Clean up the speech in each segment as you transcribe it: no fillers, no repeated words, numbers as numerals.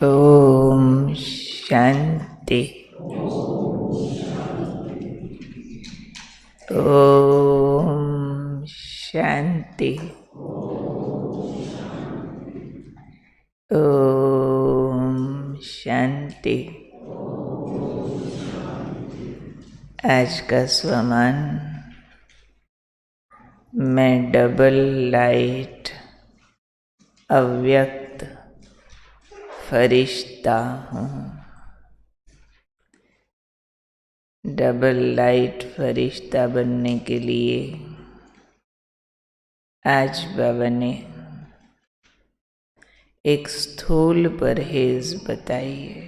ओम शांति। ओम शांति। ओम शांति। आज का स्वमान, मैं डबल लाइट अव्यक्त फरिश्ता हूँ। डबल लाइट फरिश्ता बनने के लिए आज बाबा ने एक स्थूल परहेज बताई है।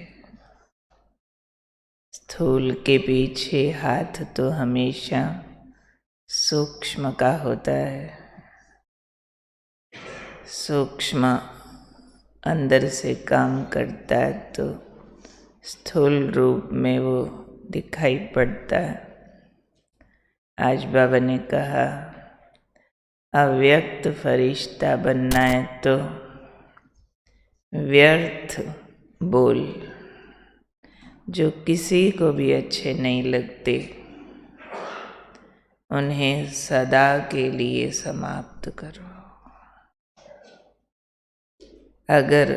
स्थूल के पीछे हाथ तो हमेशा सूक्ष्म का होता है। सूक्ष्म अंदर से काम करता है तो स्थूल रूप में वो दिखाई पड़ता है। आज बाबा ने कहा अव्यक्त फरिश्ता बनना है तो व्यर्थ बोल जो किसी को भी अच्छे नहीं लगते उन्हें सदा के लिए समाप्त करो। अगर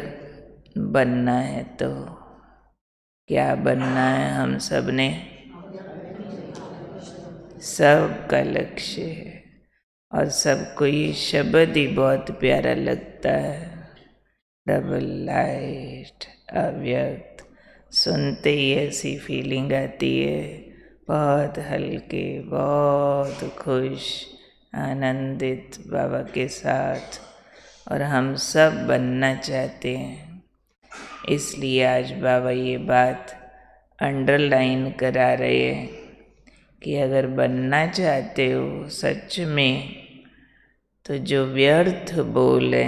बनना है तो क्या बनना है? हम सब ने सबका लक्ष्य है और सबको ये शब्द ही बहुत प्यारा लगता है। डबल लाइट अव्यक्त, सुनते ही ऐसी फीलिंग आती है, बहुत हल्के, बहुत खुश, आनंदित बाबा के साथ। और हम सब बनना चाहते हैं, इसलिए आज बाबा ये बात अंडरलाइन करा रहे हैं कि अगर बनना चाहते हो सच में तो जो व्यर्थ बोले,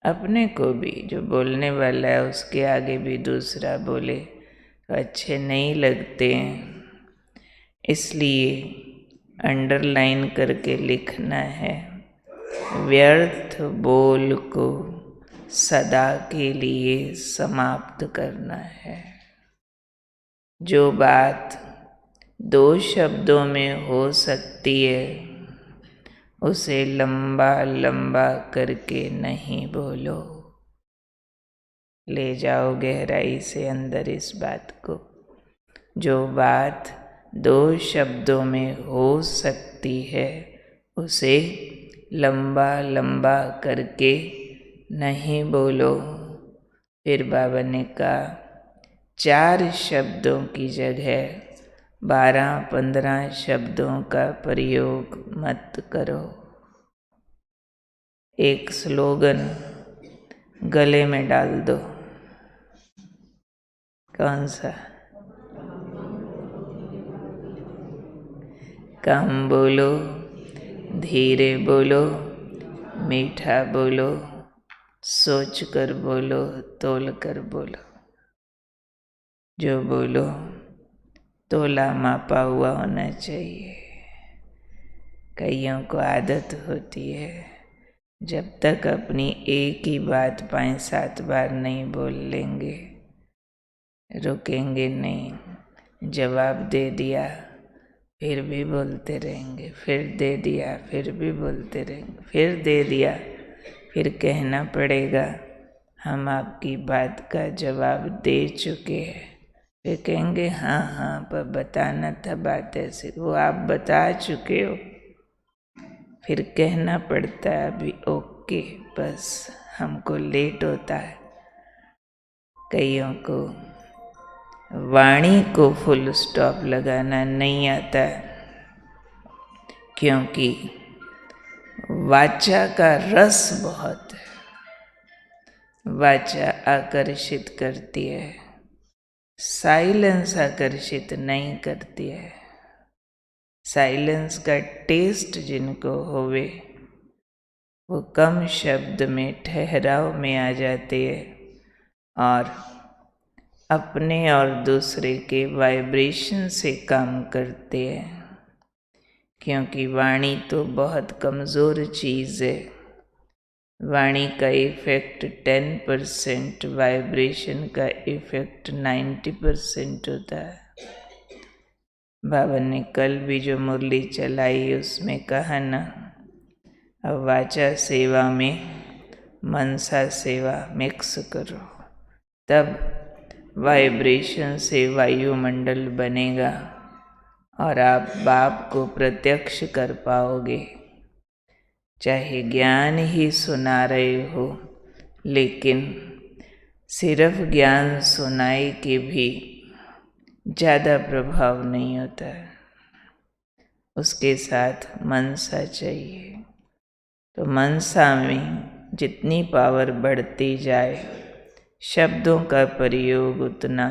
अपने को भी जो बोलने वाला है उसके आगे भी दूसरा बोले तो अच्छे नहीं लगते हैं। इसलिए अंडरलाइन करके लिखना है, व्यर्थ बोल को सदा के लिए समाप्त करना है। जो बात 2 शब्दों में हो सकती है उसे लंबा लंबा करके नहीं बोलो। ले जाओ गहराई से अंदर इस बात को। जो बात 2 शब्दों में हो सकती है उसे लंबा लंबा करके नहीं बोलो। फिर बाबा ने कहा 4 शब्दों की जगह 12-15 शब्दों का प्रयोग मत करो। एक स्लोगन गले में डाल दो। कौन सा? कम बोलो, धीरे बोलो, मीठा बोलो, सोच कर बोलो, तोल कर बोलो। जो बोलो तोला मापा हुआ होना चाहिए। कईयों को आदत होती है जब तक अपनी एक ही बात 5-7 बार नहीं बोल लेंगे, रुकेंगे नहीं। जवाब दे दिया फिर भी बोलते रहेंगे, फिर दे दिया फिर भी बोलते रहेंगे, फिर दे दिया फिर कहना पड़ेगा हम आपकी बात का जवाब दे चुके हैं। फिर कहेंगे हाँ हाँ पर बताना था बात ऐसे, वो आप बता चुके हो। फिर कहना पड़ता है अभी ओके, बस हमको लेट होता है। कईयों को वाणी को फुल स्टॉप लगाना नहीं आता है, क्योंकि वाचा का रस बहुत है। वाचा आकर्षित करती है, साइलेंस आकर्षित नहीं करती है। साइलेंस का टेस्ट जिनको होवे वो कम शब्द में ठहराव में आ जाते हैं और अपने और दूसरे के वाइब्रेशन से काम करते हैं। क्योंकि वाणी तो बहुत कमज़ोर चीज़ है, वाणी का इफेक्ट 10%, वाइब्रेशन का इफेक्ट 90% होता है। बाबा ने कल भी जो मुरली चलाई उसमें कहा ना, अब वाचा सेवा में मनसा सेवा मिक्स करो, तब वाइब्रेशन से वायुमंडल बनेगा और आप बाप को प्रत्यक्ष कर पाओगे। चाहे ज्ञान ही सुना रहे हो, लेकिन सिर्फ ज्ञान सुनाई के भी ज़्यादा प्रभाव नहीं होता है, उसके साथ मनसा चाहिए। तो मनसा में जितनी पावर बढ़ती जाए, शब्दों का प्रयोग उतना,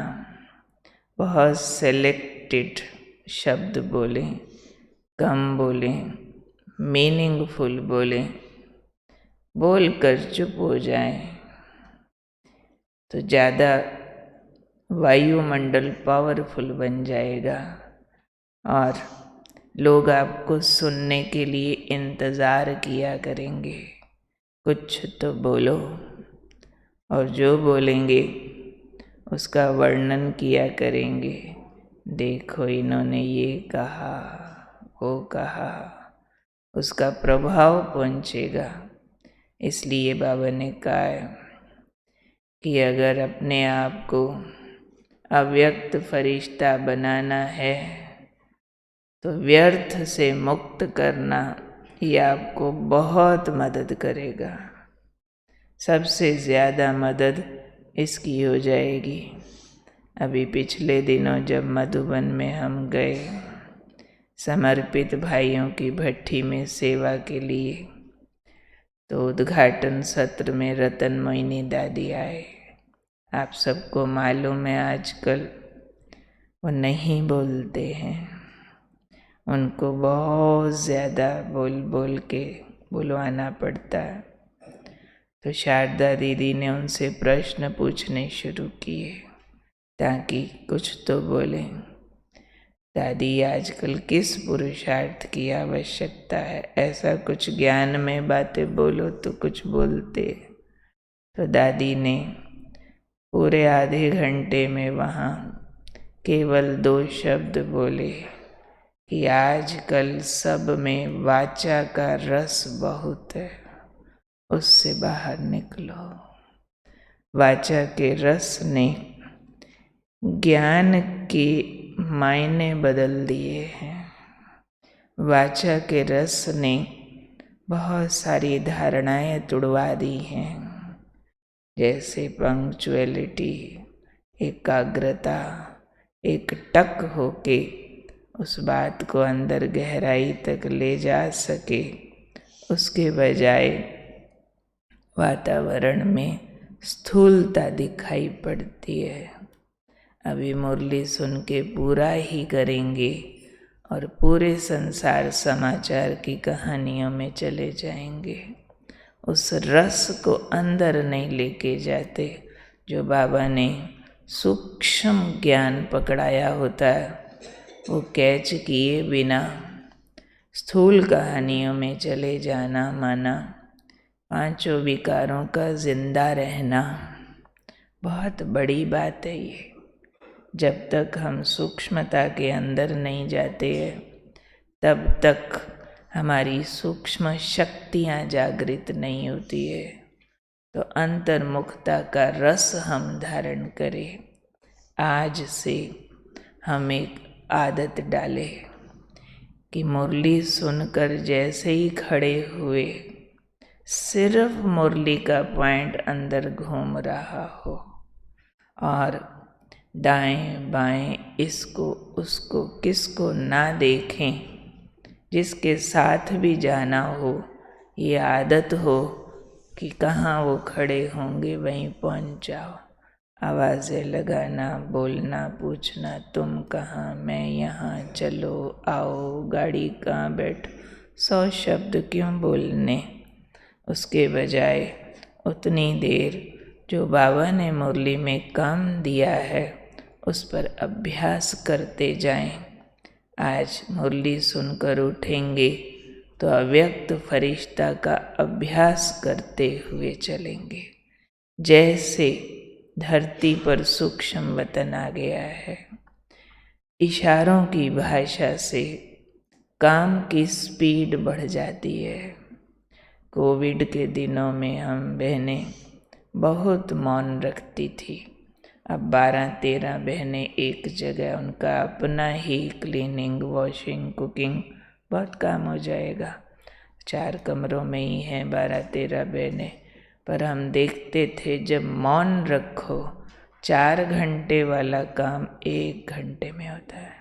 बहुत सेलेक्टेड शब्द बोलें, कम बोलें, मीनिंगफुल बोलें, बोल कर चुप हो जाएं, तो ज़्यादा वायुमंडल पावरफुल बन जाएगा और लोग आपको सुनने के लिए इंतज़ार किया करेंगे। कुछ तो बोलो, और जो बोलेंगे उसका वर्णन किया करेंगे। देखो इन्होंने ये कहा, वो कहा, उसका प्रभाव पहुंचेगा। इसलिए बाबा ने कहा है कि अगर अपने आप को अव्यक्त फरिश्ता बनाना है तो व्यर्थ से मुक्त करना ये आपको बहुत मदद करेगा। सबसे ज़्यादा मदद इसकी हो जाएगी। अभी पिछले दिनों जब मधुबन में हम गए समर्पित भाइयों की भट्ठी में सेवा के लिए, तो उद्घाटन सत्र में रतन मोहिनी दादी आए। आप सबको मालूम है आजकल वो नहीं बोलते हैं, उनको बहुत ज़्यादा बोल बोल के बुलवाना पड़ता है। तो शारदा दीदी ने उनसे प्रश्न पूछने शुरू किए ताकि कुछ तो बोलें। दादी, आजकल किस पुरुषार्थ की आवश्यकता है? ऐसा कुछ ज्ञान में बातें बोलो तो कुछ बोलते। तो दादी ने पूरे आधे घंटे में वहाँ केवल 2 शब्द बोले कि आजकल सब में वाचा का रस बहुत है, उससे बाहर निकलो। वाचा के रस ने ज्ञान के मायने बदल दिए हैं। वाचा के रस ने बहुत सारी धारणाएं तुड़वा दी हैं, जैसे पंक्चुअलिटी, एकाग्रता, एक टक होके उस बात को अंदर गहराई तक ले जा सके, उसके बजाय वातावरण में स्थूलता दिखाई पड़ती है। अभी मुरली सुन के पूरा ही करेंगे और पूरे संसार समाचार की कहानियों में चले जाएंगे। उस रस को अंदर नहीं लेके जाते। जो बाबा ने सूक्ष्म ज्ञान पकड़ाया होता है वो कैच किए बिना स्थूल कहानियों में चले जाना माना। 5 विकारों का जिंदा रहना बहुत बड़ी बात है। ये जब तक हम सूक्ष्मता के अंदर नहीं जाते हैं तब तक हमारी सूक्ष्म शक्तियाँ जागृत नहीं होती है। तो अंतर्मुखता का रस हम धारण करें। आज से हम एक आदत डालें कि मुरली सुनकर जैसे ही खड़े हुए सिर्फ मुरली का पॉइंट अंदर घूम रहा हो और दाएं बाएं इसको उसको किसको ना देखें। जिसके साथ भी जाना हो ये आदत हो कि कहाँ वो खड़े होंगे वहीं पहुंच जाओ। आवाज़ें लगाना, बोलना, पूछना, तुम कहाँ, मैं यहाँ, चलो आओ, गाड़ी कहाँ बैठ, 100 शब्द क्यों बोलने। उसके बजाय उतनी देर जो बाबा ने मुरली में काम दिया है उस पर अभ्यास करते जाएं। आज मुरली सुनकर उठेंगे तो अव्यक्त फरिश्ता का अभ्यास करते हुए चलेंगे। जैसे धरती पर सूक्ष्म वतन आ गया है, इशारों की भाषा से काम की स्पीड बढ़ जाती है। कोविड के दिनों में हम बहनें बहुत मौन रखती थी। अब 12-13 बहनें एक जगह, उनका अपना ही क्लीनिंग, वॉशिंग, कुकिंग बहुत काम हो जाएगा। 4 कमरों में ही हैं 12-13 बहनें, पर हम देखते थे जब मौन रखो 4 घंटे वाला काम 1 घंटे में होता है।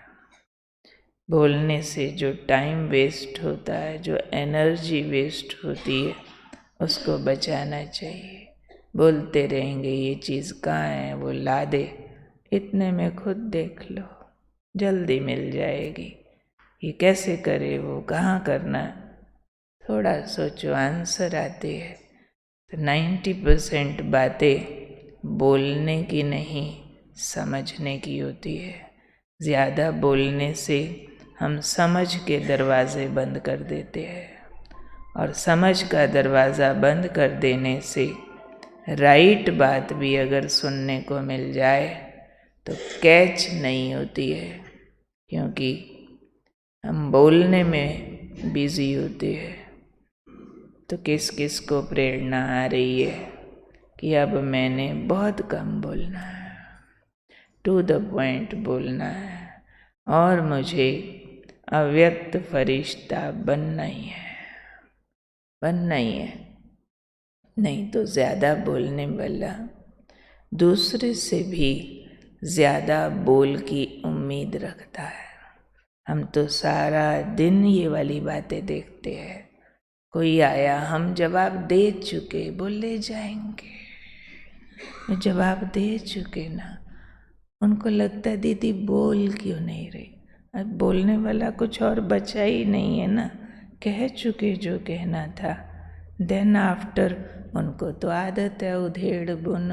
बोलने से जो टाइम वेस्ट होता है, जो एनर्जी वेस्ट होती है, उसको बचाना चाहिए। बोलते रहेंगे ये चीज़ कहाँ है, वो ला दे, इतने में खुद देख लो, जल्दी मिल जाएगी। ये कैसे करे, वो कहाँ करना, थोड़ा सोचो, आंसर आते हैं। तो 90% बातें बोलने की नहीं, समझने की होती है। ज़्यादा बोलने से हम समझ के दरवाजे बंद कर देते हैं, और समझ का दरवाज़ा बंद कर देने से राइट बात भी अगर सुनने को मिल जाए तो कैच नहीं होती है, क्योंकि हम बोलने में बिजी होते हैं। तो किस किस को प्रेरणा आ रही है कि अब मैंने बहुत कम बोलना है, टू द पॉइंट बोलना है, और मुझे अव्यक्त फरिश्ता बनना ही है, बनना ही है। नहीं तो ज़्यादा बोलने वाला दूसरे से भी ज़्यादा बोल की उम्मीद रखता है। हम तो सारा दिन ये वाली बातें देखते हैं। कोई आया, हम जवाब दे चुके, बोले जाएंगे, जवाब दे चुके ना, उनको लगता है दीदी बोल क्यों नहीं रही। अब बोलने वाला कुछ और बचा ही नहीं है ना, कह चुके जो कहना था। देन आफ्टर उनको तो आदत है उधेड़ बुन,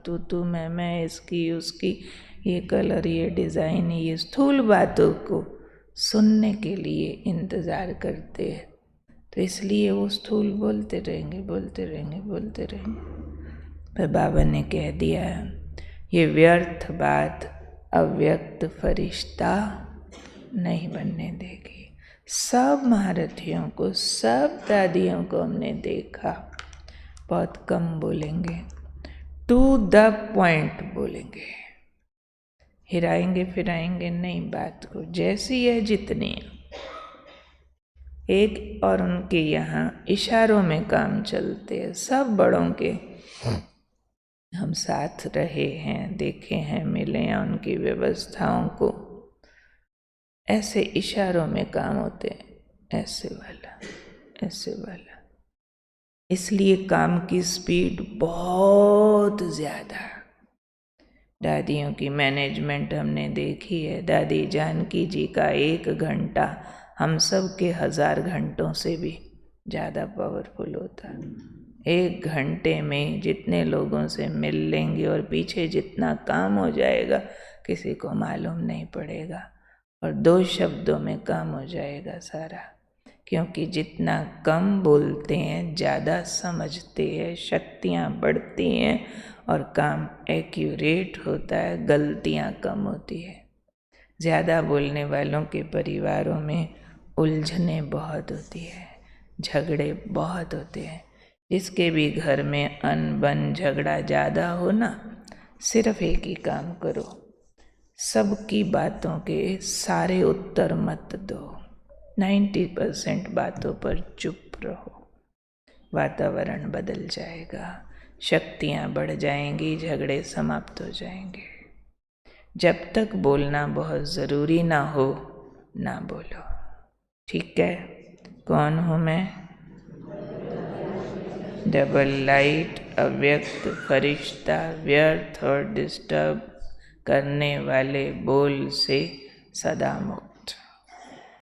तू मैं, इसकी उसकी, ये कलर, ये डिज़ाइन, ये स्थूल बातों को सुनने के लिए इंतज़ार करते हैं। तो इसलिए वो स्थूल बोलते रहेंगे, बोलते रहेंगे, बोलते रहेंगे। पर बाबा ने कह दिया, ये व्यर्थ बात अव्यक्त फरिश्ता नहीं बनने देगी। सब महारथियों को, सब दादियों को हमने देखा, बहुत कम बोलेंगे, टू द पॉइंट बोलेंगे, हिराएंगे फिराएंगे नहीं बात को, जैसी है जितनी है। एक और उनके यहाँ इशारों में काम चलते हैं। सब बड़ों के हम साथ रहे हैं, देखे हैं, मिले हैं, उनकी व्यवस्थाओं को, ऐसे इशारों में काम होते हैं, ऐसे वाला, ऐसे वाला। इसलिए काम की स्पीड बहुत ज़्यादा। दादियों की मैनेजमेंट हमने देखी है। दादी जानकी जी का 1 घंटा हम सब के 1000 घंटों से भी ज़्यादा पावरफुल होता है। 1 घंटे में जितने लोगों से मिल लेंगे और पीछे जितना काम हो जाएगा किसी को मालूम नहीं पड़ेगा, और 2 शब्दों में काम हो जाएगा सारा। क्योंकि जितना कम बोलते हैं, ज़्यादा समझते हैं, शक्तियाँ बढ़ती हैं और काम एक्यूरेट होता है, गलतियाँ कम होती है। ज़्यादा बोलने वालों के परिवारों में उलझने बहुत होती है, झगड़े बहुत होते हैं। जिसके भी घर में अनबन झगड़ा ज़्यादा हो ना, सिर्फ एक ही काम करो, सबकी बातों के सारे उत्तर मत दो, 90% बातों पर चुप रहो, वातावरण बदल जाएगा, शक्तियाँ बढ़ जाएंगी, झगड़े समाप्त हो जाएंगे। जब तक बोलना बहुत ज़रूरी ना हो, ना बोलो। ठीक है? कौन हूँ मैं? डबल लाइट, अव्यक्त फरिश्ता, व्यर्थ और डिस्टर्ब करने वाले बोल से सदा मुक्त।